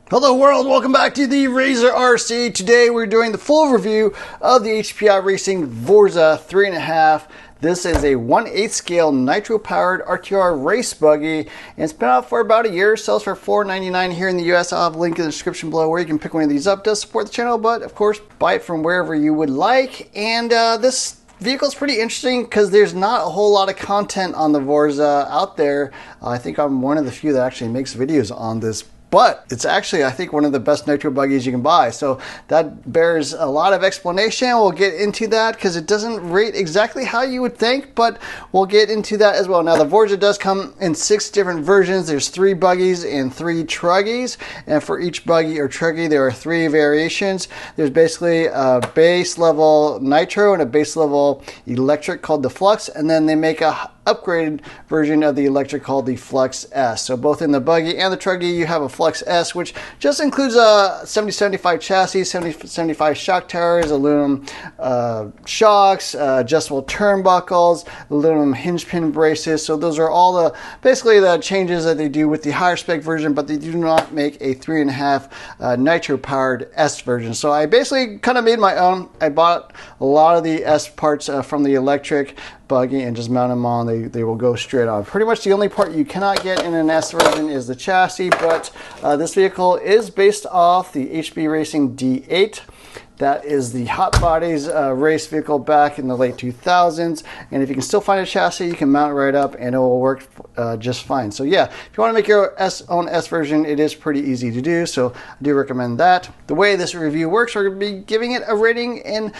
Hello world, welcome back to the Razor RC. Today we're doing the full review of the HPI Racing Vorza 3.5. This is a 1/8 scale nitro powered RTR race buggy, and it's been out for about a year. Sells for $4.99 here in the US. I'll have a link in the description below where you can pick one of these up. It does support the channel, but of course buy it from wherever you would like. And this vehicle is pretty interesting because there's not a whole lot of content on the Vorza out there. I think I'm one of the few that actually makes videos on this, but it's actually, I think, one of the best nitro buggies you can buy. So that bears a lot of explanation. We'll get into that because it doesn't rate exactly how you would think, but we'll get into that as well. Now, the Vorza does come in 6 different versions. There's 3 buggies and 3 truggies. And for each buggy or truggy, there are 3 variations. There's basically a base level nitro and a base level electric called the Flux. And then they make a upgraded version of the electric called the Flux S. So both in the buggy and the truggy, you have a Flux S, which just includes a 7075 chassis, 7075 shock towers, aluminum shocks, adjustable turnbuckles, aluminum hinge pin braces. So those are all the basically the changes that they do with the higher spec version, but they do not make a 3.5 nitro powered S version. So I basically kind of made my own. I bought a lot of the S parts from the electric buggy and just mount them on. They will go straight on. Pretty much the only part you cannot get in an S version is the chassis, but this vehicle is based off the HPI Racing D8. That is the Hot Bodies race vehicle back in the late 2000s. And if you can still find a chassis, you can mount it right up and it will work just fine. So yeah, if you want to make your own S version, it is pretty easy to do. So I do recommend that. The way this review works, we're going to be giving it a rating in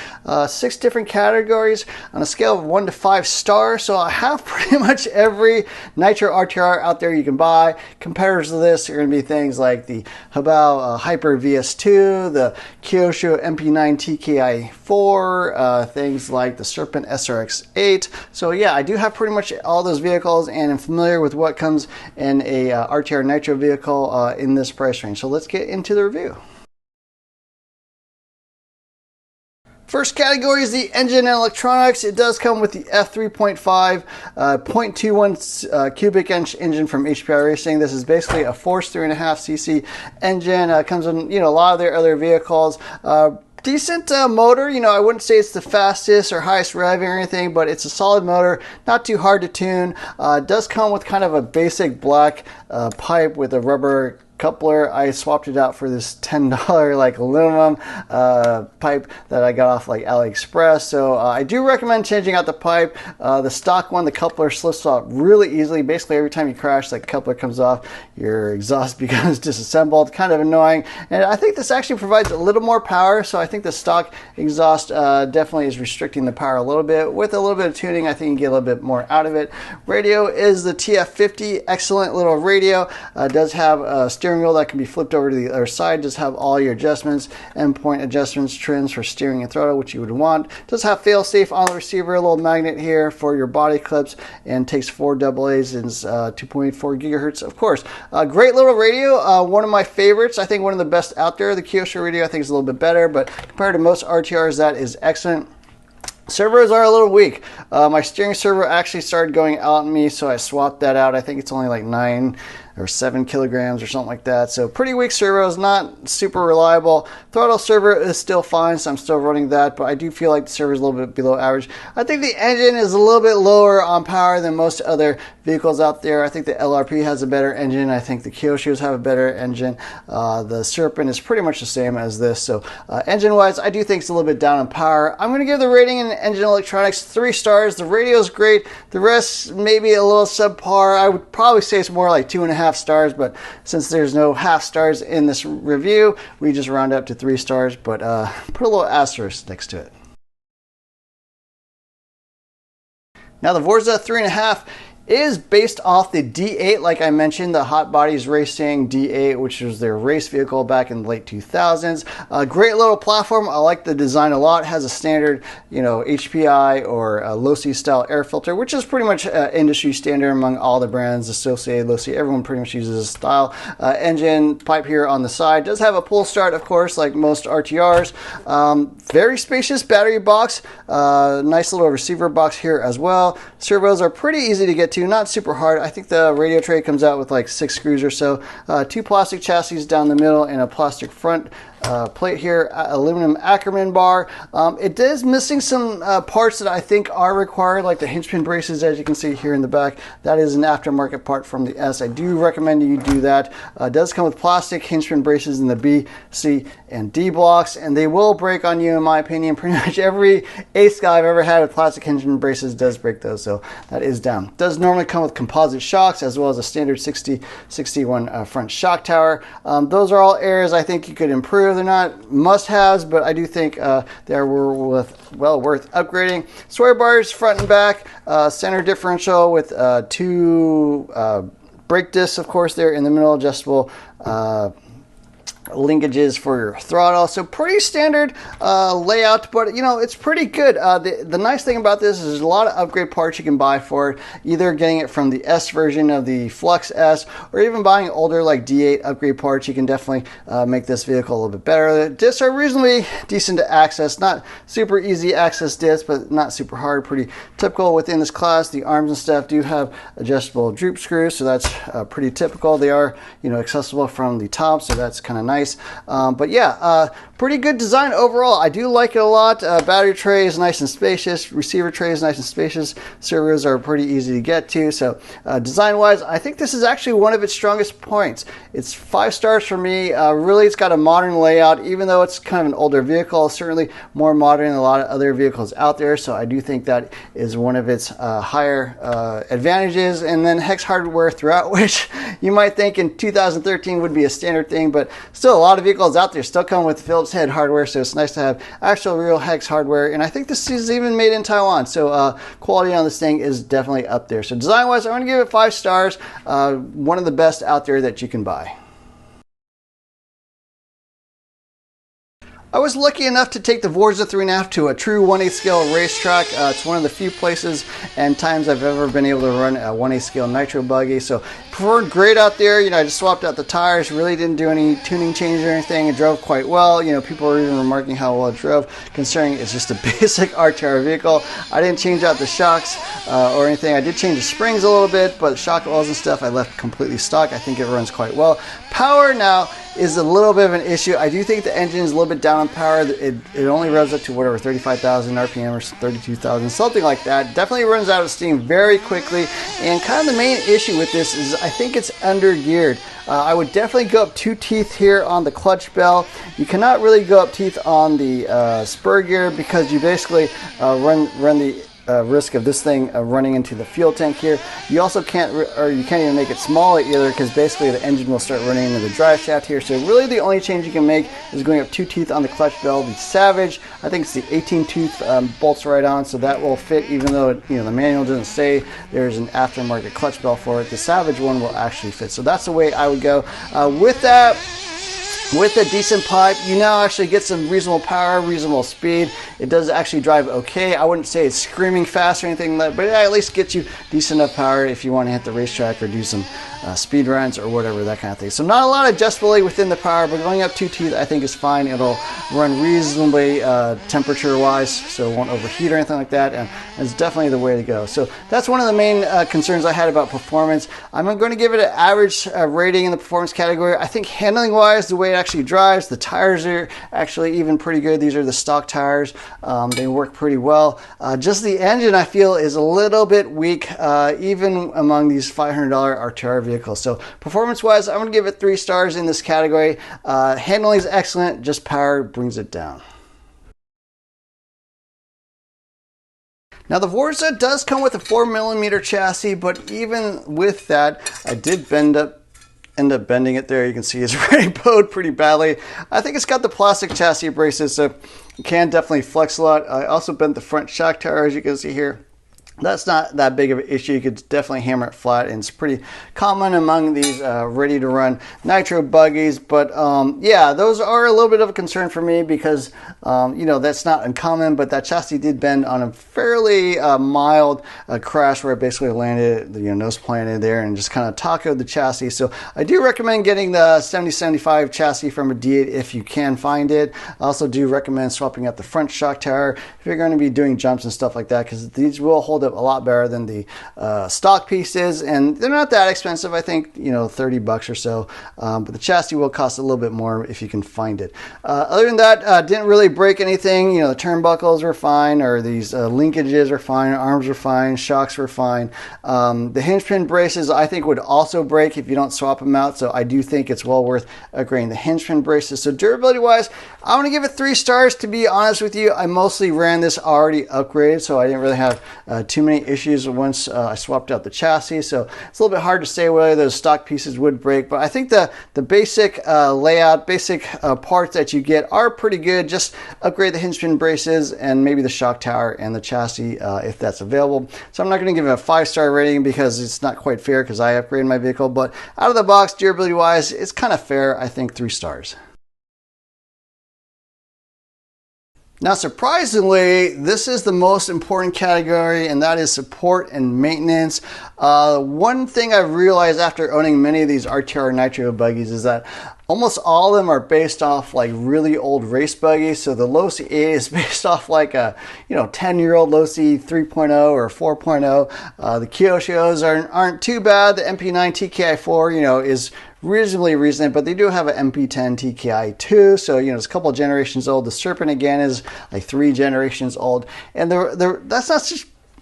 6 different categories on a scale of 1 to 5 stars. So I have pretty much every Nitro RTR out there you can buy. Competitors to this are going to be things like the Habao Hyper VS2, the Kyosho MP9 TKI4, things like the Serpent SRX8. So yeah, I do have pretty much all those vehicles and I'm familiar with what comes in a RTR Nitro vehicle in this price range. So let's get into the review. First category is the engine and electronics. It does come with the F3.5 0.21 cubic inch engine from HPI Racing. This is basically a forced 3.5cc engine. Comes in a lot of their other vehicles. Decent motor. I wouldn't say it's the fastest or highest revving or anything, but it's a solid motor, not too hard to tune. It does come with kind of a basic black pipe with a rubber coupler. I swapped it out for this $10 like aluminum pipe that I got off like AliExpress. So I do recommend changing out the pipe. The stock one, the coupler slips off really easily. Basically every time you crash, the coupler comes off, your exhaust becomes disassembled. Kind of annoying. And I think this actually provides a little more power. So I think the stock exhaust definitely is restricting the power a little bit. With a little bit of tuning, I think you can get a little bit more out of it. Radio is the TF50. Excellent little radio. Does have a steering wheel that can be flipped over to the other side. Does have all your adjustments, endpoint adjustments, trims for steering and throttle, which you would want. Does have fail-safe on the receiver, a little magnet here for your body clips, and takes 4 AA's and 2.4 gigahertz, of course. Great little radio. One of my favorites. I think one of the best out there. The Kyosho radio I think is a little bit better, but compared to most RTRs, that is excellent. Servos are a little weak. My steering servo actually started going out on me, so I swapped that out. I think it's only like 9 or 7 kilograms or something like that. So pretty weak servos, not super reliable. Throttle servo is still fine, so I'm still running that, but I do feel like the servo is a little bit below average. I think the engine is a little bit lower on power than most other vehicles out there. I think the LRP has a better engine. I think the Kyoshos have a better engine. The Serpent is pretty much the same as this. So engine-wise, I do think it's a little bit down on power. I'm going to give the rating in engine electronics 3 stars. The radio is great. The rest maybe a little subpar. I would probably say it's more like 2.5 stars, but since there's no half stars in this review, we just round up to 3 stars, but put a little asterisk next to it. Now the Vorza 3.5 is based off the D8, like I mentioned, the Hot Bodies Racing D8, which was their race vehicle back in the late 2000s. A great little platform. I like the design a lot. It has a standard, HPI or Losi style air filter, which is pretty much industry standard among all the brands associated. Losi, everyone pretty much uses this style. Engine pipe here on the side. Does have a pull start, of course, like most RTRs. Very spacious battery box. Nice little receiver box here as well. Servos are pretty easy to get to. Not super hard. I think the radio tray comes out with like 6 screws or so. 2 plastic chassis down the middle and a plastic front plate here, aluminum Ackerman bar. It is missing some parts that I think are required, like the hinge pin braces, as you can see here in the back. That is an aftermarket part from the S. I do recommend you do that. It does come with plastic hinge pin braces in the B, C, and D blocks, and they will break on you, in my opinion. Pretty much every ace guy I've ever had with plastic hinge pin braces does break those, so that is down. It does normally come with composite shocks as well as a standard 61 front shock tower. Those are all areas I think you could improve. They're not must-haves, but I do think they're well worth upgrading. Sway bars front and back, center differential with 2 brake discs, of course, there in the middle, adjustable linkages for your throttle. So pretty standard layout, but you know, it's pretty good. The nice thing about this is there's a lot of upgrade parts you can buy for it, either getting it from the S version of the Flux S or even buying older like D8 upgrade parts. You can definitely make this vehicle a little bit better. The discs are reasonably decent to access, not super easy access discs, but not super hard, pretty typical within this class. The arms and stuff do have adjustable droop screws, so that's pretty typical. They are, you know, accessible from the top, so that's kind of nice. But yeah, pretty good design overall. I do like it a lot. Battery tray is nice and spacious. Receiver tray is nice and spacious. Servos are pretty easy to get to. So design wise, I think this is actually one of its strongest points. It's 5 stars for me. Really, it's got a modern layout, even though it's kind of an older vehicle, certainly more modern than a lot of other vehicles out there. So I do think that is one of its higher advantages. And then hex hardware throughout, which you might think in 2013 would be a standard thing, but still a lot of vehicles out there still come with Phillips head hardware, so it's nice to have actual real hex hardware. And I think this is even made in Taiwan, so quality on this thing is definitely up there. So design wise, I'm going to give it 5 stars. One of the best out there that you can buy. I was lucky enough to take the Vorza 3.5 to a true 1/8 scale racetrack. It's one of the few places and times I've ever been able to run a 1/8 scale Nitro Buggy. So performed great out there. You know, I just swapped out the tires, really didn't do any tuning change or anything. It drove quite well. You know, people were even remarking how well it drove, considering it's just a basic RTR vehicle. I didn't change out the shocks or anything. I did change the springs a little bit, but shock oils and stuff I left completely stock. I think it runs quite well. Power now is a little bit of an issue. I do think the engine is a little bit down on power. It only revs up to whatever 35,000 RPM or 32,000, something like that. Definitely runs out of steam very quickly. And kind of the main issue with this is I think it's under geared. I would definitely go up 2 teeth here on the clutch bell. You cannot really go up teeth on the spur gear because you basically run the risk of this thing running into the fuel tank here. You also can't, or you can't even make it smaller either, because basically the engine will start running into the drive shaft here. So really the only change you can make is going up 2 teeth on the clutch bell. The Savage, I think it's the 18 tooth bolts right on, so that will fit, even though you know the manual doesn't say there's an aftermarket clutch bell for it. The Savage one will actually fit. So that's the way I would go. With that, with a decent pipe, you now actually get some reasonable power, reasonable speed. It does actually drive okay. I wouldn't say it's screaming fast or anything like that, but it at least gets you decent enough power if you want to hit the racetrack or do some speed runs or whatever, that kind of thing. So not a lot of adjustability within the power, but going up 2 teeth I think is fine. It'll run reasonably temperature wise, so it won't overheat or anything like that, and it's definitely the way to go. So that's one of the main concerns I had about performance. I'm going to give it an average rating in the performance category. I think handling wise, the way it actually drives, the tires are actually even pretty good. These are the stock tires. They work pretty well. Just the engine I feel is a little bit weak, even among these $500 RTR vehicles. So performance wise, I'm going to give it 3 stars in this category. Handling is excellent, just power brings it down. Now the Vorza does come with a 4mm chassis, but even with that, I did end up bending it there. You can see it's already bowed pretty badly. I think it's got the plastic chassis braces, so it can definitely flex a lot. I also bent the front shock tower, as you can see here. That's not that big of an issue. You could definitely hammer it flat, and it's pretty common among these ready to run Nitro Buggies. But yeah, those are a little bit of a concern for me because you know, that's not uncommon, but that chassis did bend on a fairly mild crash where it basically landed, you know, nose planted there and just kind of tacoed the chassis. So I do recommend getting the 7075 chassis from a D8 if you can find it. I also do recommend swapping out the front shock tower if you're going to be doing jumps and stuff like that, because these will hold up a lot better than the stock pieces, and they're not that expensive. I think, you know, 30 bucks or so, but the chassis will cost a little bit more if you can find it. Other than that, didn't really break anything. You know, the turnbuckles were fine, or these linkages are fine, arms were fine, shocks were fine. The hinge pin braces I think would also break if you don't swap them out, so I do think it's well worth upgrading the hinge pin braces. So durability wise, I want to give it 3 stars. To be honest with you, I mostly ran this already upgraded, so I didn't really have too many issues once I swapped out the chassis. So it's a little bit hard to say whether those stock pieces would break, but I think the basic layout, basic parts that you get are pretty good. Just upgrade the hinge pin braces and maybe the shock tower and the chassis if that's available. So I'm not going to give it a 5-star rating because it's not quite fair because I upgraded my vehicle, but out of the box, durability wise, it's kind of fair. I think 3 stars. Now, surprisingly, this is the most important category, and that is support and maintenance. One thing I've realized after owning many of these RTR Nitro buggies is that almost all of them are based off like really old race buggies. So the Losi 8 is based off like a 10-year-old Losi 3.0 or 4.0. The Kyoshios aren't too bad. The MP9 TKI4 is reasonably recent, but they do have an MP10 TKI too, so it's a couple of generations old. The Serpent again is like 3 generations old, and that's not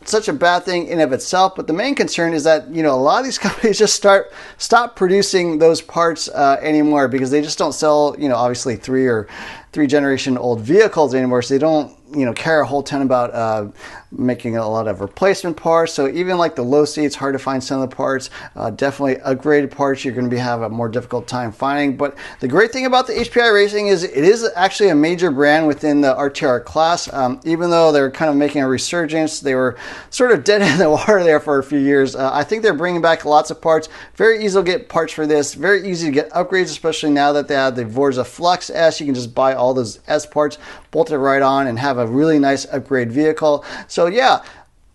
such a bad thing in of itself, but the main concern is that a lot of these companies just stop producing those parts anymore because they just don't sell obviously 3 generation old vehicles anymore, so they don't care a whole ton about making a lot of replacement parts. So even like the Losi, it's hard to find some of the parts. Definitely upgraded parts you're going to have a more difficult time finding. But the great thing about the HPI Racing is it is actually a major brand within the RTR class. Even though they're kind of making a resurgence, they were sort of dead in the water there for a few years. I think they're bringing back lots of parts. Very easy to get parts for this. Very easy to get upgrades, especially now that they have the Vorza Flux S. You can just buy all those S parts, bolt it right on, and have a really nice upgrade vehicle. So yeah,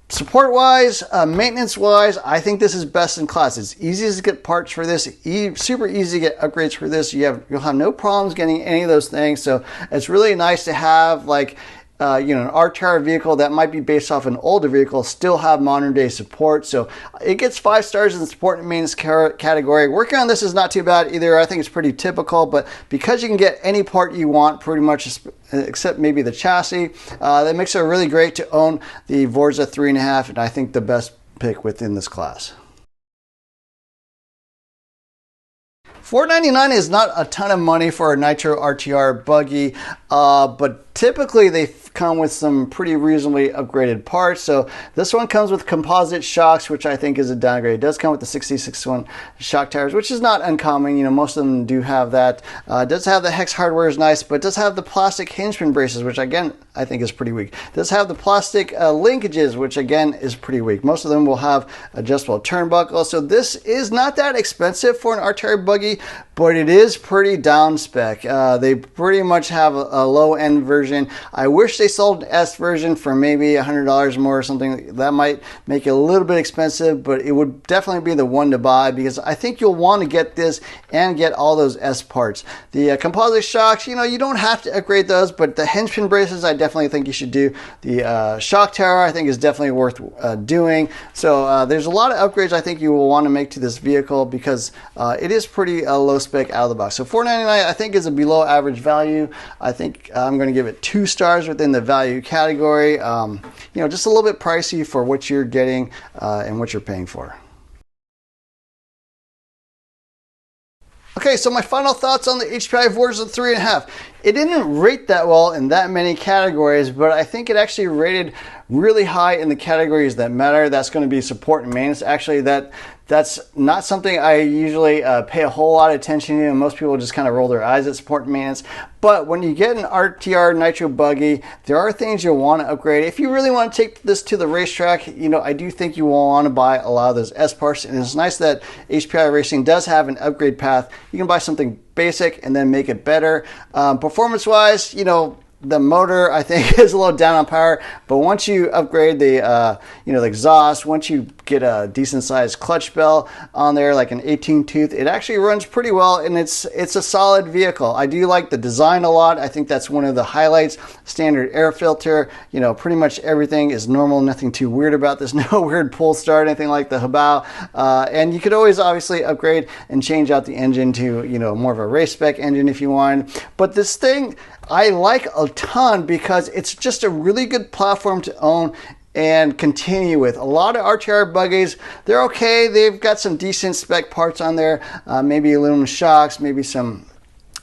support wise, maintenance wise, I think this is best in class. It's easy to get parts for this, super easy to get upgrades for this. You'll have no problems getting any of those things. So it's really nice to have like an RTR vehicle that might be based off an older vehicle still have modern day support. So it gets 5 stars in the support and maintenance category. Working on this is not too bad either. I think it's pretty typical, but because you can get any part you want pretty much except maybe the chassis, that makes it really great to own the Vorza 3.5, and I think the best pick within this class. $499 is not a ton of money for a Nitro RTR buggy, but typically they come with some pretty reasonably upgraded parts. So this one comes with composite shocks, which I think is a downgrade. It does come with the 66-1 shock tires, which is not uncommon. Most of them do have that. It does have the hex hardware is nice, but it does have the plastic hinge pin braces, which again I think is pretty weak. It does have the plastic linkages, which again is pretty weak. Most of them will have adjustable turnbuckles. So this is not that expensive for an RTR buggy, but it is pretty down spec. They pretty much have a low end version. I wish they sold an S version for maybe $100 more or something. That might make it a little bit expensive, but it would definitely be the one to buy because I think you'll want to get this and get all those S parts. The composite shocks, you don't have to upgrade those, but the hinge pin braces I definitely think you should do. The shock tower I think is definitely worth doing. So there's a lot of upgrades I think you will want to make to this vehicle because it is pretty low spec out of the box. So $499 I think is a below average value. I think I'm going to give it 2 stars within the value category. Just a little bit pricey for what you're getting and what you're paying for. Okay, so my final thoughts on the HPI Vorza 3.5. It didn't rate that well in that many categories, but I think it actually rated really high in the categories that matter. That's going to be support and maintenance. Actually, that's not something I usually pay a whole lot of attention to. Most people just kind of roll their eyes at support and maintenance. But when you get an RTR Nitro buggy, there are things you'll want to upgrade. If you really want to take this to the racetrack, I do think you will want to buy a lot of those S parts. And it's nice that HPI Racing does have an upgrade path. You can buy something basic and then make it better. Performance-wise, the motor, I think, is a little down on power, but once you upgrade the the exhaust, once you get a decent sized clutch bell on there, like an 18 tooth, it actually runs pretty well, and it's a solid vehicle. I do like the design a lot. I think that's one of the highlights. Standard air filter, pretty much everything is normal, nothing too weird about this. No weird pull start, anything like the Habao. And you could always obviously upgrade and change out the engine to more of a race spec engine if you want. But this thing I like a ton because it's just a really good platform to own and continue with. A lot of RTR buggies, they're okay. They've got some decent spec parts on there, maybe aluminum shocks, maybe some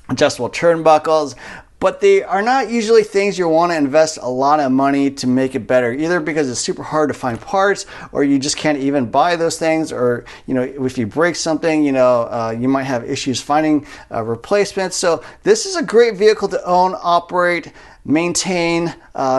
adjustable turnbuckles, but they are not usually things you want to invest a lot of money to make it better, either because it's super hard to find parts, or you just can't even buy those things, or if you break something, you might have issues finding replacements. So this is a great vehicle to own, operate, maintain,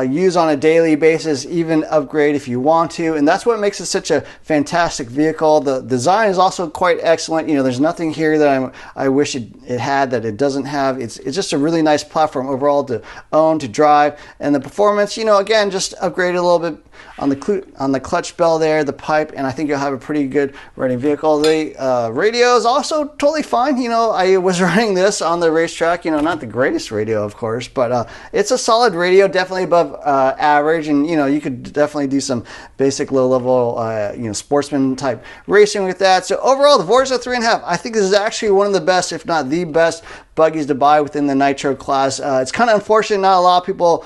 use on a daily basis, even upgrade if you want to, and that's what makes it such a fantastic vehicle. The design is also quite excellent. There's nothing here that I wish it had that it doesn't have. It's just a really nice platform overall to own, to drive, and the performance, again, just upgrade it a little bit on the clutch bell there, the pipe, and I think you'll have a pretty good running vehicle. The radio is also totally fine. I was running this on the racetrack, not the greatest radio, of course, but it's a solid radio, definitely above average, and you could definitely do some basic low-level sportsman type racing with that. So overall, the Vorza 3.5, I think this is actually one of the best, if not the best, buggies to buy within the Nitro class. It's kind of unfortunate not a lot of people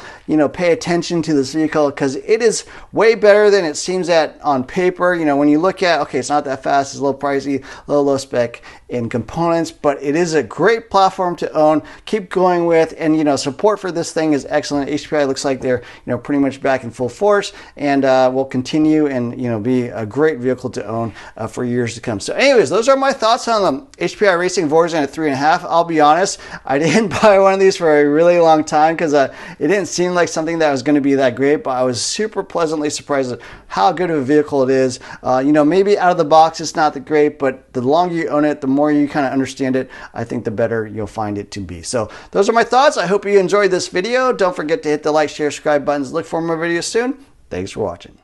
pay attention to this vehicle, because it is way better than it seems on paper. When you look at, okay, it's not that fast, it's a little pricey, low spec in components, but it is a great platform to own, keep going with, and support for this thing is excellent. HPI looks like they're pretty much back in full force, and will continue and be a great vehicle to own for years to come. So anyways, those are my thoughts on the HPI Racing Vorza at 3.5. I'll be honest, I didn't buy one of these for a really long time because it didn't seem like something that was going to be that great, but I was super pleasantly surprised at how good of a vehicle it is. Maybe out of the box it's not that great, but the longer you own it, the more you kind of understand it, I think the better you'll find it to be. So those are my thoughts. I hope you enjoyed this video. Don't forget to hit the like, share, subscribe buttons. Look for more videos soon. Thanks for watching.